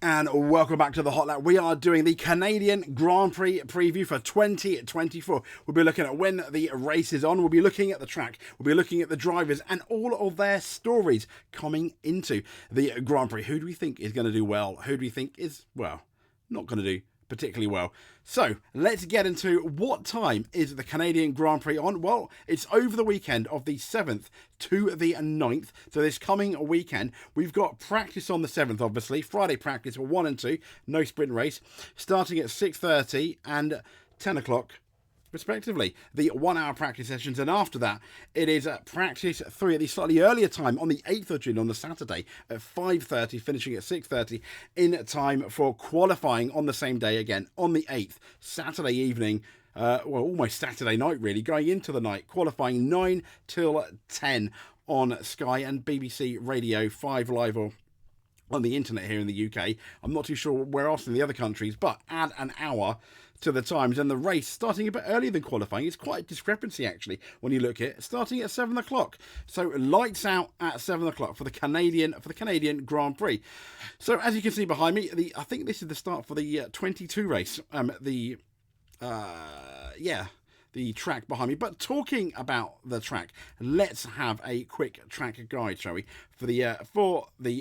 And welcome back to the Hot Lap. We are doing the Canadian Grand Prix preview for 2024. We'll be looking at when the race is on. We'll be looking at the track. We'll be looking at the drivers and all of their stories coming into the Grand Prix. Who do we think is going to do well? Who do we think is, well, not going to do particularly well? So let's get into what time is the Canadian Grand Prix on. Well, it's over the weekend of the 7th to the 9th. So this coming weekend, we've got practice on the 7th, obviously. Friday practice for 1 and 2, no sprint race, starting at 6:30 and 10 o'clock. Respectively, the 1 hour practice sessions, and after that it is practice 3 at the slightly earlier time on the 8th of June on the Saturday at 5:30, finishing at 6:30 in time for qualifying on the same day again on the 8th, Saturday evening, well, almost Saturday night really, going into the night, qualifying 9 till 10 on Sky and BBC Radio 5 Live or on the internet here in the UK. I'm not too sure where else in the other countries, but add an hour to the times, and the race starting a bit earlier than qualifying. It's quite a discrepancy actually when you look at it, starting at 7 o'clock. So lights out at 7 o'clock for the Canadian Grand Prix. So as you can see behind me, I think this is the start for the 22 race. The track behind me. But talking about the track, let's have a quick track guide, shall we, for the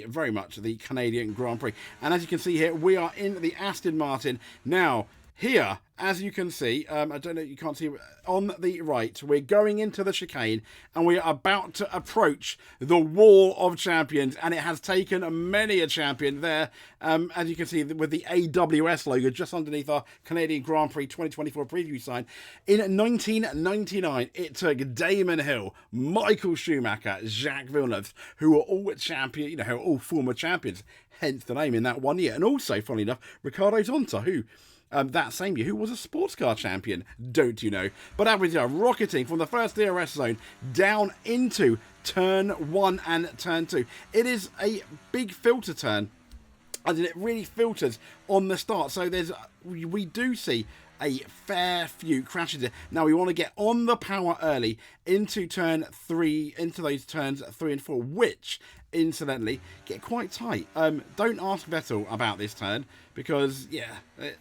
very much the Canadian Grand Prix. And as you can see here, we are in the Aston Martin now. Here, as you can see, I don't know, you can't see, on the right, we're going into the chicane and we are about to approach the wall of champions, and it has taken many a champion there, as you can see with the AWS logo just underneath our Canadian Grand Prix 2024 preview sign. In 1999, it took Damon Hill, Michael Schumacher, Jacques Villeneuve, who were all champion, who are all former champions, hence the name in that 1 year, and also, funnily enough, Ricardo Zonta, who that same year, who was a sports car champion, don't you know? But that was rocketing from the first DRS zone down into turn 1 and turn 2. It is a big filter turn, as in it really filters on the start. So we do see a fair few crashes here. Now we want to get on the power early into turn 3, into those turns 3 and 4, which incidentally get quite tight. Don't ask Vettel about this turn because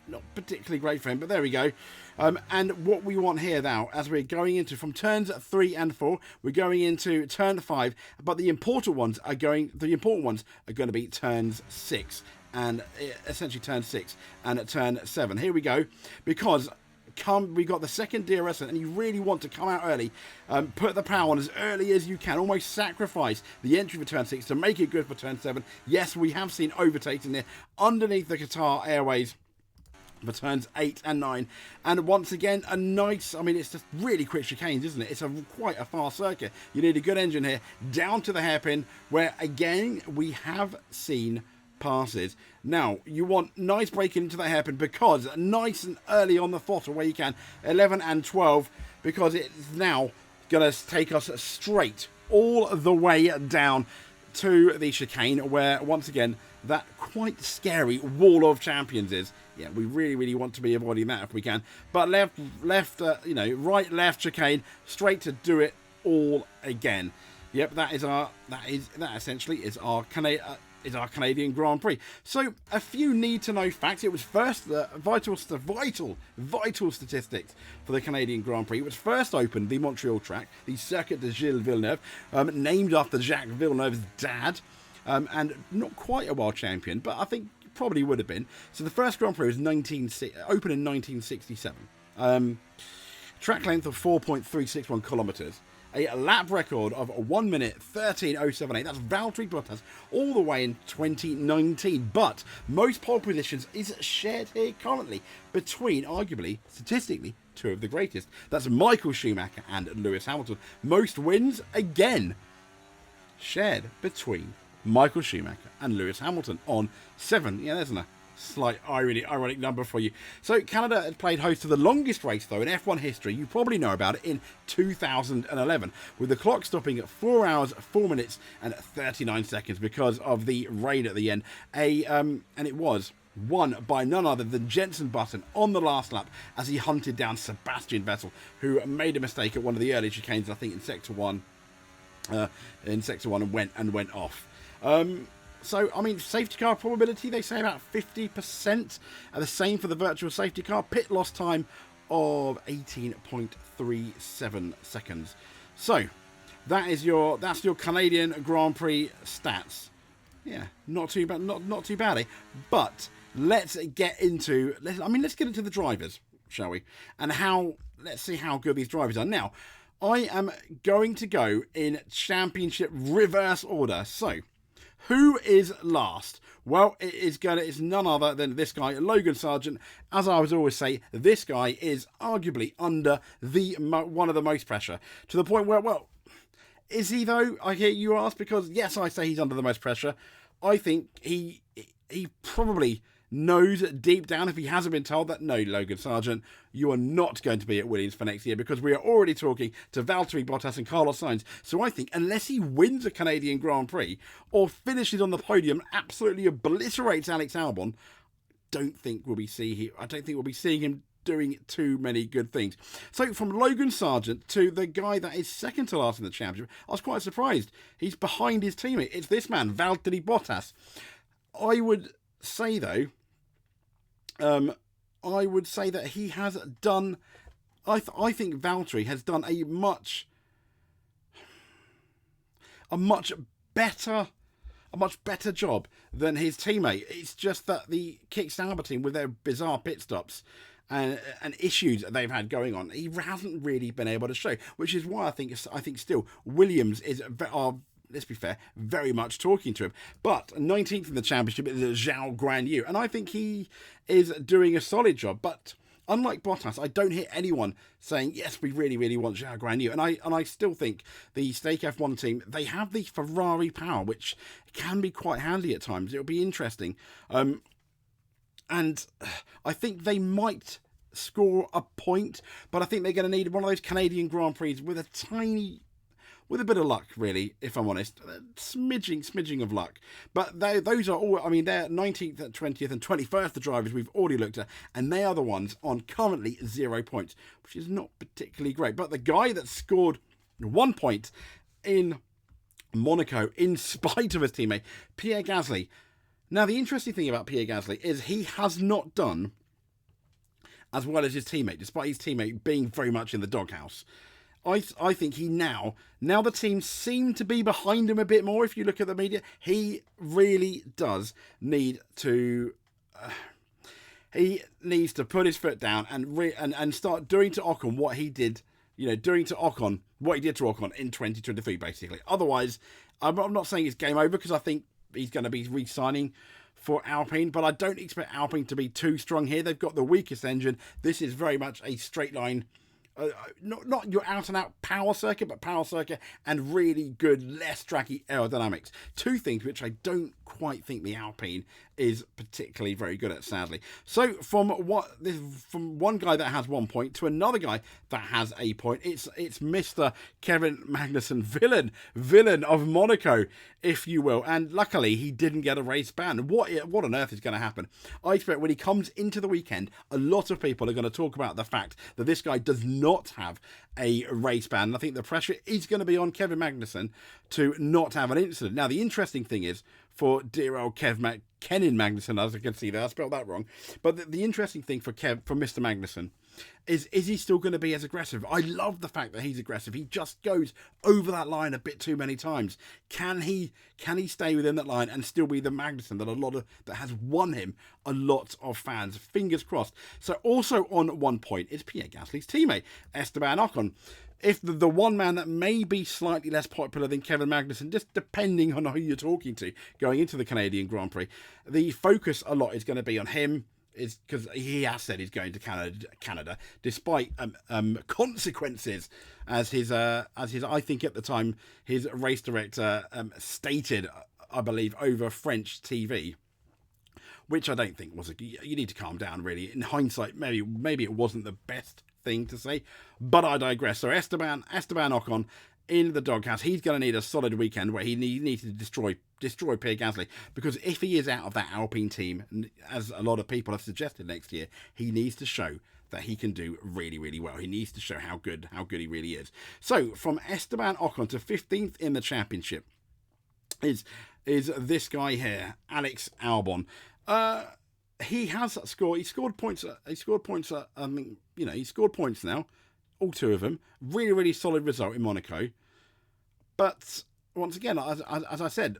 not particularly great for him, but there we go. And what we want here now, as we're going into from turns 3 and 4, we're going into turn 5, but the important ones are going to be turns 6 and essentially turn 6 and turn 7. Here we go, because we got the second DRS and you really want to come out early, put the power on as early as you can, almost sacrifice the entry for turn 6 to make it good for turn 7. Yes, we have seen overtaking there underneath the Qatar Airways for turns 8 and 9, and once again a nice, it's just really quick chicanes, isn't it? It's quite a fast circuit. You need a good engine here down to the hairpin, where again we have seen passes. Now you want nice braking into that hairpin, because nice and early on the throttle where you can, 11 and 12, because it's now going to take us straight all the way down to the chicane, where once again that quite scary wall of champions is. Yeah, we really want to be avoiding that if we can. But right, left chicane, straight to do it all again. Yep, that essentially is our Canadian Grand Prix. So a few need to know facts. It was first vital statistics for the Canadian Grand Prix. It was first opened the Montreal track, the Circuit de Gilles Villeneuve, named after Jacques Villeneuve's dad, and not quite a world champion, but I think probably would have been. So the first Grand Prix was opened in 1967. Track length of 4.361 kilometers. A lap record of 1 minute 13.078. That's Valtteri Bottas all the way in 2019. But most pole positions is shared here currently between, arguably, statistically, two of the greatest. That's Michael Schumacher and Lewis Hamilton. Most wins, again, shared between Michael Schumacher and Lewis Hamilton on 7. Yeah, there's a slight ironic number for you. So Canada had played host to the longest race though in F1 history. You probably know about it, in 2011, with the clock stopping at 4 hours 4 minutes and 39 seconds because of the rain at the end. And it was won by none other than Jenson Button on the last lap as he hunted down Sebastian Vettel, who made a mistake at one of the early chicanes, I think in sector 1, and went off. So, I mean, safety car probability, they say about 50%. The same for the virtual safety car. Pit loss time of 18.37 seconds. So, that's your Canadian Grand Prix stats. Yeah, not too bad, not too bad, eh? But let's get into the drivers, shall we? And let's see how good these drivers are. Now, I am going to go in championship reverse order. So, who is last? Well, it's none other than this guy, Logan Sargent. As I would always say, this guy is arguably under one of the most pressure, to the point where, well, is he though? I hear you ask, because yes, I say he's under the most pressure. I think he probably knows deep down, if he hasn't been told, that no, Logan Sargent, you are not going to be at Williams for next year, because we are already talking to Valtteri Bottas and Carlos Sainz. So I think unless he wins a Canadian Grand Prix or finishes on the podium, absolutely obliterates Alex Albon, I don't think we'll be seeing him doing too many good things. So from Logan Sargent to the guy that is second to last in the championship, I was quite surprised. He's behind his teammate. It's this man, Valtteri Bottas. I would say though, that he has done. I think Valtteri has done a much better job than his teammate. It's just that the Kick Sauber team, with their bizarre pit stops and issues that they've had going on, he hasn't really been able to show. Which is why I think still Williams are, let's be fair, very much talking to him. But 19th in the championship is Zhao Guanyu, and I think he is doing a solid job. But unlike Bottas, I don't hear anyone saying, yes, we really, really want Zhao Guanyu. And I still think the Stake F1 team, they have the Ferrari power, which can be quite handy at times. It'll be interesting. And I think they might score a point, but I think they're going to need one of those Canadian Grand Prix with a bit of luck, really, if I'm honest. Smidging of luck. But those are all, they're 19th, 20th and 21st, the drivers we've already looked at, and they are the ones on currently 0 points, which is not particularly great. But the guy that scored 1 point in Monaco, in spite of his teammate, Pierre Gasly. Now, the interesting thing about Pierre Gasly is he has not done as well as his teammate, despite his teammate being very much in the doghouse. I think he now the team seem to be behind him a bit more. If you look at the media, he really does need to. He needs to put his foot down and start doing to Ocon what he did. Doing to Ocon what he did to Ocon in 2023, basically. Otherwise, I'm not saying it's game over, because I think he's going to be re-signing for Alpine, but I don't expect Alpine to be too strong here. They've got the weakest engine. This is very much a straight line. Not your out-and-out power circuit, but power circuit and really good, less tracky aerodynamics. Two things which I don't quite think the Alpine is particularly very good at, sadly. So from one guy that has 1 point to another guy that has a point, it's Mr. Kevin Magnussen, villain of Monaco, if you will. And luckily, he didn't get a race ban. What on earth is going to happen? I expect when he comes into the weekend, a lot of people are going to talk about the fact that this guy does not have a race ban. And I think the pressure is going to be on Kevin Magnussen to not have an incident. Now, the interesting thing is, for dear old Kenin Magnussen, as I can see there, I spelled that wrong. But the interesting thing for Mr. Magnussen is he still going to be as aggressive? I love the fact that he's aggressive. He just goes over that line a bit too many times. Can he stay within that line and still be the Magnussen that has won him a lot of fans? Fingers crossed. So also on 1 point is Pierre Gasly's teammate, Esteban Ocon. If the one man that may be slightly less popular than Kevin Magnussen, just depending on who you're talking to going into the Canadian Grand Prix, the focus a lot is going to be on him, is because he has said he's going to Canada, despite consequences, as his I think at the time his race director stated, I believe, over French TV. Which I don't think was you need to calm down, really. In hindsight, maybe it wasn't the best thing to say, but I digress. So Esteban Ocon in the doghouse, he's going to need a solid weekend where he needs to destroy Pierre Gasly, because if he is out of that Alpine team, as a lot of people have suggested next year, he needs to show that he can do really, really well. He needs to show how good he really is. So from Esteban Ocon to 15th in the championship is is this guy here, Alex Albon. He has scored. He scored points. He scored points. He scored points now, all 2 of them. Really, really solid result in Monaco. But once again, as I said,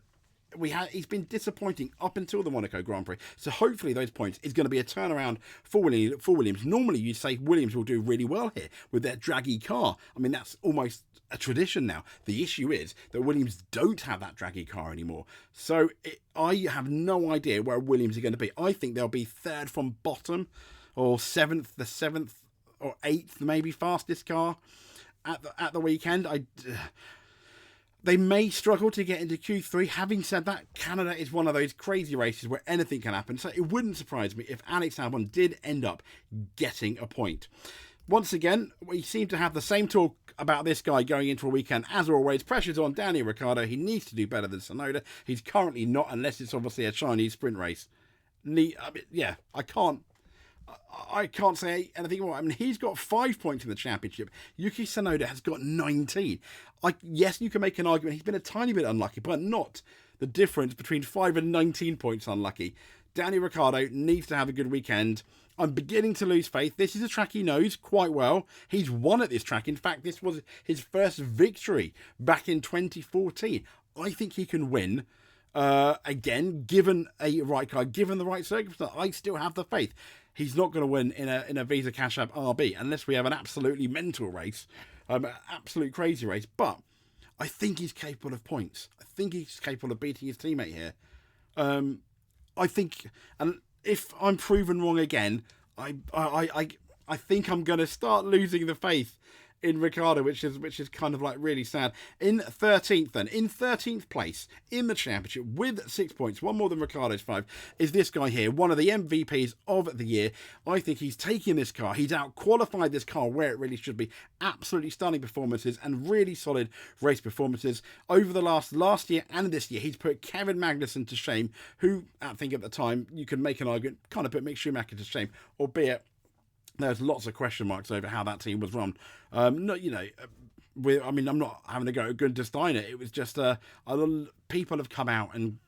he's been disappointing up until the Monaco Grand Prix. So hopefully those points is going to be a turnaround for Williams. Normally you'd say Williams will do really well here with their draggy car. I mean, that's almost a tradition now. The issue is that Williams don't have that draggy car anymore. So I have no idea where Williams are going to be. I think they'll be 3rd from bottom, or 7th, the 7th or 8th maybe fastest car at the weekend. They may struggle to get into Q3. Having said that, Canada is one of those crazy races where anything can happen. So it wouldn't surprise me if Alex Albon did end up getting a point. Once again, we seem to have the same talk about this guy going into a weekend. As always, pressure's on Daniel Ricciardo. He needs to do better than Tsunoda. He's currently not, unless it's obviously a Chinese sprint race. I can't say anything more. I mean, he's got 5 points in the championship. Yuki Tsunoda has got 19. Yes, you can make an argument. He's been a tiny bit unlucky, but not the difference between 5 and 19 points unlucky. Daniel Ricciardo needs to have a good weekend. I'm beginning to lose faith. This is a track he knows quite well. He's won at this track. In fact, this was his first victory back in 2014. I think he can win. Again, given a right car, given the right circumstance, I still have the faith. He's not going to win in a Visa Cash App RB unless we have an absolutely mental race, absolute crazy race. But I think he's capable of points. I think he's capable of beating his teammate here. I think, and if I'm proven wrong again, I think I'm going to start losing the faith in Ricciardo, which is kind of like really sad. In 13th place in the championship with 6 points, one more than Ricciardo's 5, is this guy here, one of the MVPs of the year. I think he's taking this car. He's out-qualified this car where it really should be. Absolutely stunning performances and really solid race performances. Over the last year and this year, he's put Kevin Magnussen to shame, who, I think at the time, you could make an argument, kind of put Mick Schumacher to shame, albeit there's lots of question marks over how that team was run. I'm not having to go good to Steiner. It was just people have come out and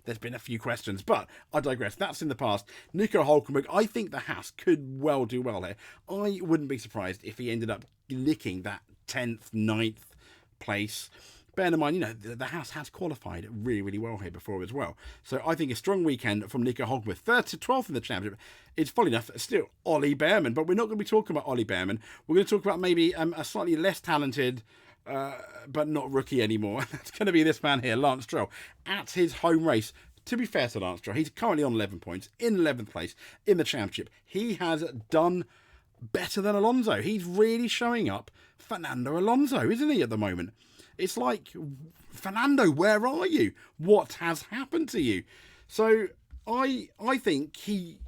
there's been a few questions, but I digress. That's in the past. Nico Hülkenberg, I think the Haas could well do well here. I wouldn't be surprised if he ended up nicking that 10th, 9th place. Bear in mind, the Haas has qualified really, really well here before as well. So I think a strong weekend from Nico Hülkenberg. 3rd to 12th in the championship. It's funny enough, still Ollie Behrman, but we're not going to be talking about Ollie Behrman. We're going to talk about maybe a slightly less talented, but not rookie anymore. That's going to be this man here, Lance Stroll, at his home race. To be fair to Lance Stroll, he's currently on 11 points, in 11th place in the championship. He has done better than Alonso. He's really showing up Fernando Alonso, isn't he, at the moment? It's like, Fernando, where are you? What has happened to you? So I think he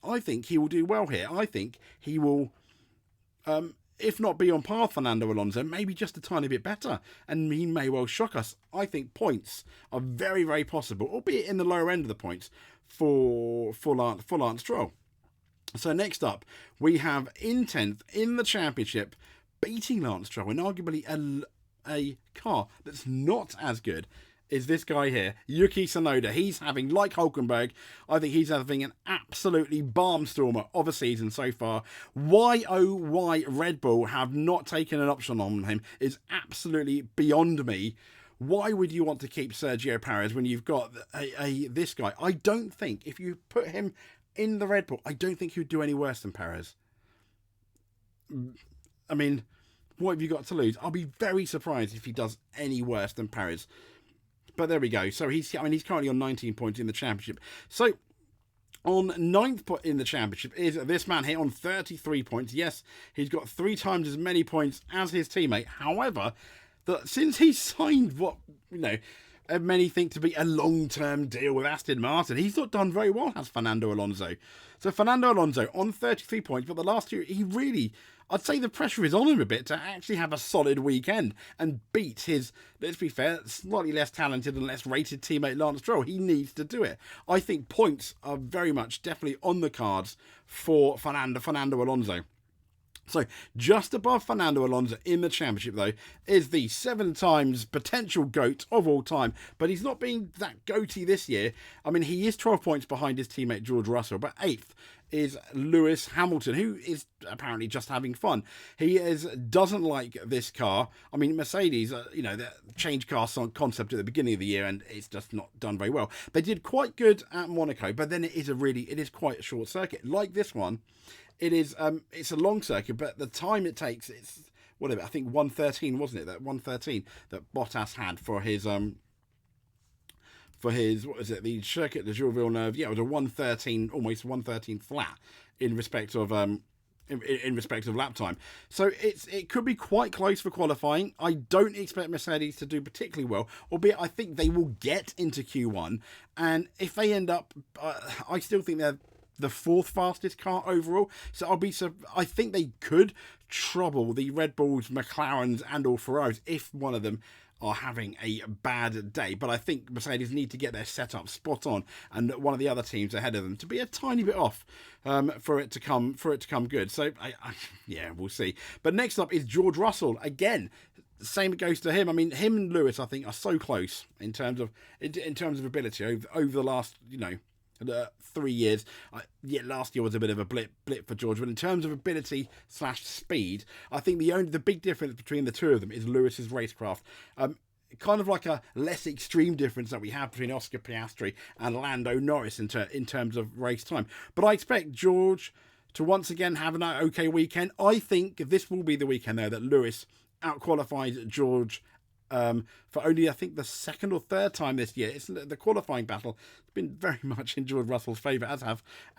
will do well here. I think he will, if not be on par with Fernando Alonso, maybe just a tiny bit better, and he may well shock us. I think points are very, very possible, albeit in the lower end of the points for Lance Stroll. So next up, we have in 10th in the championship, beating Lance Stroll, and arguably a car that's not as good is this guy here, Yuki Tsunoda. He's having, like Hülkenberg, I think he's having an absolutely barnstormer of a season so far. Why Red Bull have not taken an option on him is absolutely beyond me. Why would you want to keep Sergio Perez when you've got this guy? I don't think, if you put him in the Red Bull, I don't think he would do any worse than Perez. I mean, what have you got to lose? I'll be very surprised if he does any worse than Perez. But there we go. So he's currently on 19 points in the championship. So on 9th in the championship is this man here on 33 points. Yes, he's got 3 times as many points as his teammate. However, since he's signed what, many think to be a long-term deal with Aston Martin, he's not done very well, has Fernando Alonso. So Fernando Alonso on 33 points, but the last year he really, I'd say the pressure is on him a bit to actually have a solid weekend and beat his, let's be fair, slightly less talented and less rated teammate Lance Stroll. He needs to do it. I think points are very much definitely on the cards for Fernando Alonso. So just above Fernando Alonso in the championship, though, is the 7 times potential GOAT of all time. But he's not being that GOATy this year. I mean, he is 12 points behind his teammate George Russell, but 8th is Lewis Hamilton, who is apparently just having fun. He doesn't like this car. I mean, Mercedes, they changed car concept at the beginning of the year, and it's just not done very well. They did quite good at Monaco, but then it is quite a short circuit. Like this one, it is. It's a long circuit, but the time it takes, it's whatever. I think 1:13, wasn't it? That 1:13 that Bottas had for his what was it, the circuit de Jules Villeneuve. Yeah, it was a 1:13, almost 1:13 flat in respect of in respect of lap time. So it could be quite close for qualifying. I don't expect Mercedes to do particularly well, albeit I think they will get into Q1, and if they end up, I still think they're the 4th fastest car overall. So I think they could trouble the Red Bulls, McLarens, and all Ferraris if one of them are having a bad day. But I think Mercedes need to get their setup spot on, and one of the other teams ahead of them to be a tiny bit off for it to come good. So yeah, we'll see. But next up is George Russell again. Same goes to him. I mean, him and Lewis, I think, are so close in terms of ability over the last 3 years. Last year was a bit of a blip for George, but in terms of ability / speed, I think the big difference between the two of them is Lewis's racecraft. Kind of like a less extreme difference that we have between Oscar Piastri and Lando Norris in terms of race time. But I expect George to once again have an okay weekend. I think this will be the weekend, though, that Lewis outqualifies George for only, I think, the 2nd or 3rd time this year. It's the qualifying battle has been very much in George Russell's favour, as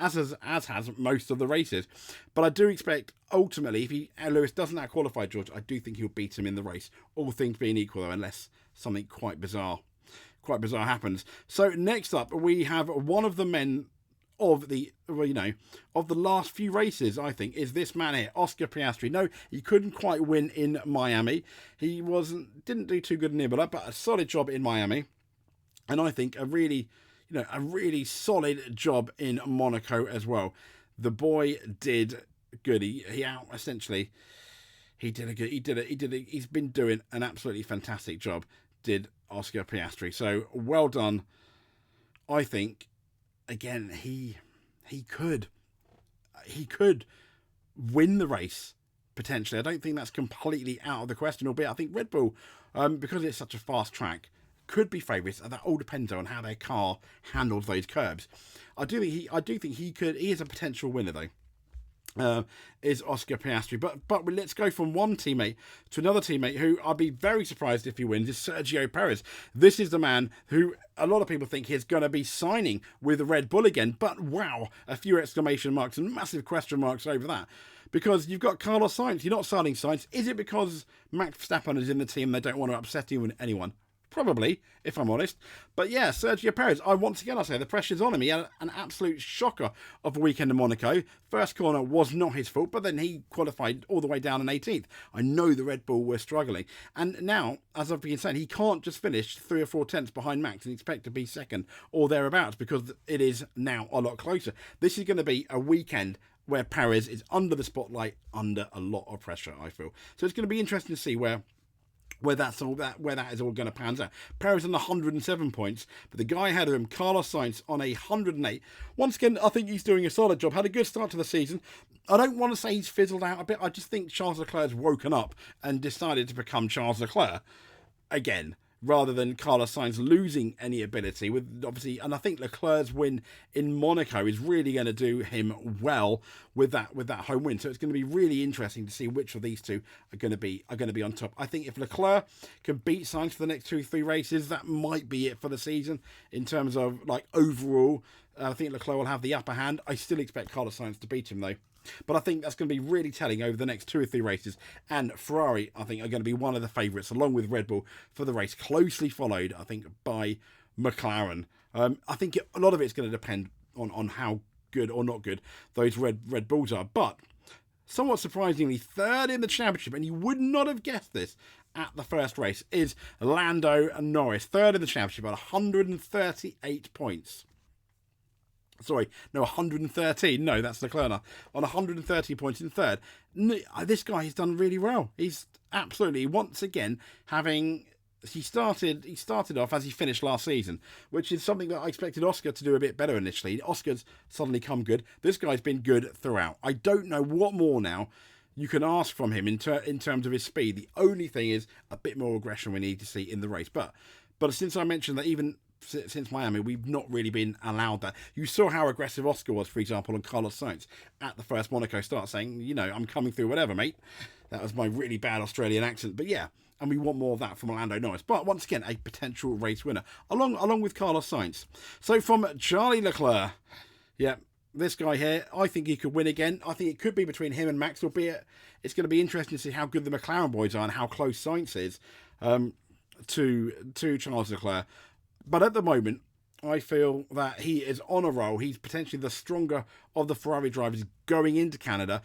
has most of the races. But I do expect ultimately, if Lewis doesn't outqualify George, I do think he'll beat him in the race. All things being equal, though, unless something quite bizarre happens. So next up, we have one of the men of the last few races, I think, is this man here, Oscar Piastri. No, he couldn't quite win in Miami. He didn't do too good in Imola, but a solid job in Miami, and I think a really solid job in Monaco as well. The boy did good. He's been doing an absolutely fantastic job. Did Oscar Piastri. So well done. I think, again, he could win the race potentially. I don't think that's completely out of the question, albeit I think Red Bull, because it's such a fast track, could be favourites. That all depends on how their car handles those curbs. I do think he could. He is a potential winner, though. Is Oscar Piastri. But let's go from one teammate to another teammate who I'd be very surprised if he wins, is Sergio Perez. This is the man who a lot of people think is going to be signing with Red Bull again, but wow, a few exclamation marks and massive question marks over that. Because you've got Carlos Sainz, you're not signing Sainz. Is it because Max Verstappen is in the team, they don't want to upset anyone? Probably, if I'm honest. But yeah, Sergio Perez, I say the pressure's on him. He had an absolute shocker of a weekend in Monaco. First corner was not his fault, but then he qualified all the way down in 18th. I know the Red Bull were struggling. And now, as I've been saying, he can't just finish 3 or 4 tenths behind Max and expect to be second or thereabouts, because it is now a lot closer. This is going to be a weekend where Perez is under the spotlight, under a lot of pressure, I feel. So it's going to be interesting to see where that is all going to pan out. Perez on 107 points, but the guy ahead of him, Carlos Sainz, on 108. Once again, I think he's doing a solid job. Had a good start to the season. I don't want to say he's fizzled out a bit. I just think Charles Leclerc's woken up and decided to become Charles Leclerc again, rather than Carlos Sainz losing any ability. And I think Leclerc's win in Monaco is really going to do him well with that home win. So it's going to be really interesting to see which of these two are going to be on top. I think if Leclerc can beat Sainz for the next 2-3 races, that might be it for the season in terms of overall. I think Leclerc will have the upper hand. I still expect Carlos Sainz to beat him though. But I think that's going to be really telling over the next 2 or 3 races. And Ferrari, I think, are going to be one of the favourites, along with Red Bull, for the race. Closely followed, I think, by McLaren. I think a lot of it's going to depend on how good or not good those Red Bulls are. But, somewhat surprisingly, 3rd in the championship, and you would not have guessed this at the first race, is Lando Norris. 3rd in the championship at 138 points. Sorry, no, 113. No, that's Leclerc on 130 points in third. This guy has done really well. He's absolutely, once again, having... He started off as he finished last season, which is something that I expected Oscar to do a bit better initially. Oscar's suddenly come good. This guy's been good throughout. I don't know what more now you can ask from him in terms of his speed. The only thing is a bit more aggression we need to see in the race. But since I mentioned that even since Miami, we've not really been allowed that. You saw how aggressive Oscar was, for example, on Carlos Sainz at the first Monaco start, saying, you know, I'm coming through whatever, mate. That was my really bad Australian accent. But yeah, and we want more of that from Lando Norris. But once again, a potential race winner, along with Carlos Sainz. So from Charlie Leclerc, yeah, this guy here, I think he could win again. I think it could be between him and Max, albeit it's going to be interesting to see how good the McLaren boys are and how close Sainz is to Charles Leclerc. But at the moment, I feel that he is on a roll. He's potentially the stronger of the Ferrari drivers going into Canada.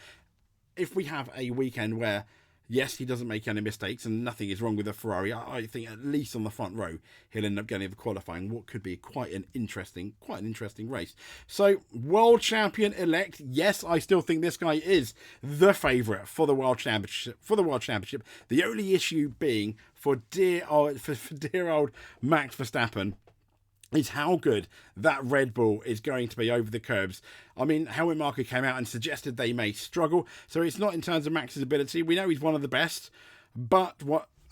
If we have a weekend where, yes, he doesn't make any mistakes and nothing is wrong with the Ferrari, I think at least on the front row, he'll end up getting the qualifying, what could be quite an interesting race. So, world champion-elect, yes, I still think this guy is the favourite for the world championship. The only issue being for dear old Max Verstappen is how good that Red Bull is going to be over the curbs. I mean, Helmut Marko came out and suggested they may struggle, so it's not in terms of Max's ability. We know he's one of the best, but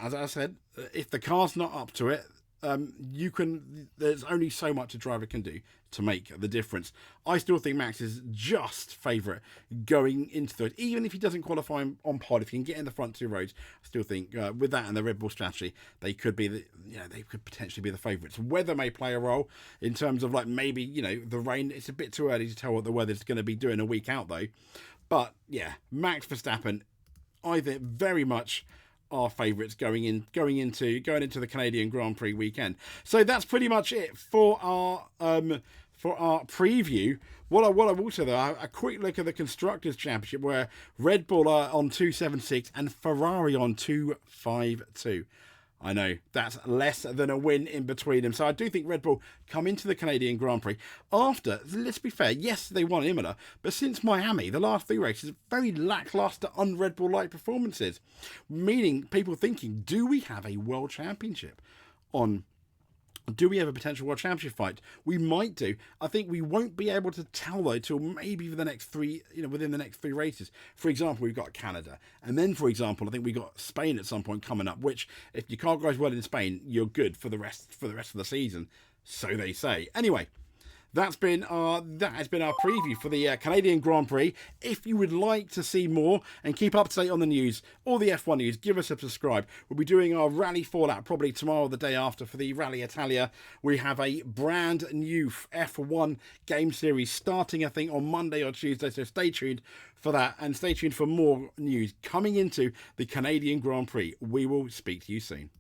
as I said, if the car's not up to it, there's only so much a driver can do to make the difference. I still think Max is just favourite going into third, even if he doesn't qualify on pod. If he can get in the front two rows, I still think with that and the Red Bull strategy, they could potentially be the favourites. Weather may play a role in terms of like maybe the rain. It's a bit too early to tell what the weather's going to be doing a week out though. But yeah, Max Verstappen, I think very much our favourites going into the Canadian Grand Prix weekend. So that's pretty much it for our preview. What I will say though, a quick look at the Constructors' Championship where Red Bull are on 276 and Ferrari on 252. I know, that's less than a win in between them. So I do think Red Bull come into the Canadian Grand Prix after, let's be fair, yes, they won Imola, but since Miami, the last three races, very lackluster, un-Red Bull-like performances. Meaning, people thinking, do we have a World Championship on... Do we have a potential World Championship fight? We might do. I think we won't be able to tell though till maybe for the next three, within the next three races. For example, we've got Canada, and then for example, I think we've got Spain at some point coming up. Which, if your car goes well in Spain, you're good for the rest of the season. So they say. Anyway. That has been our preview for the Canadian Grand Prix. If you would like to see more and keep up to date on the news, all the F1 news, give us a subscribe. We'll be doing our Rally Fallout probably tomorrow or the day after for the Rally Italia. We have a brand new F1 game series starting, I think, on Monday or Tuesday. So stay tuned for that and stay tuned for more news coming into the Canadian Grand Prix. We will speak to you soon.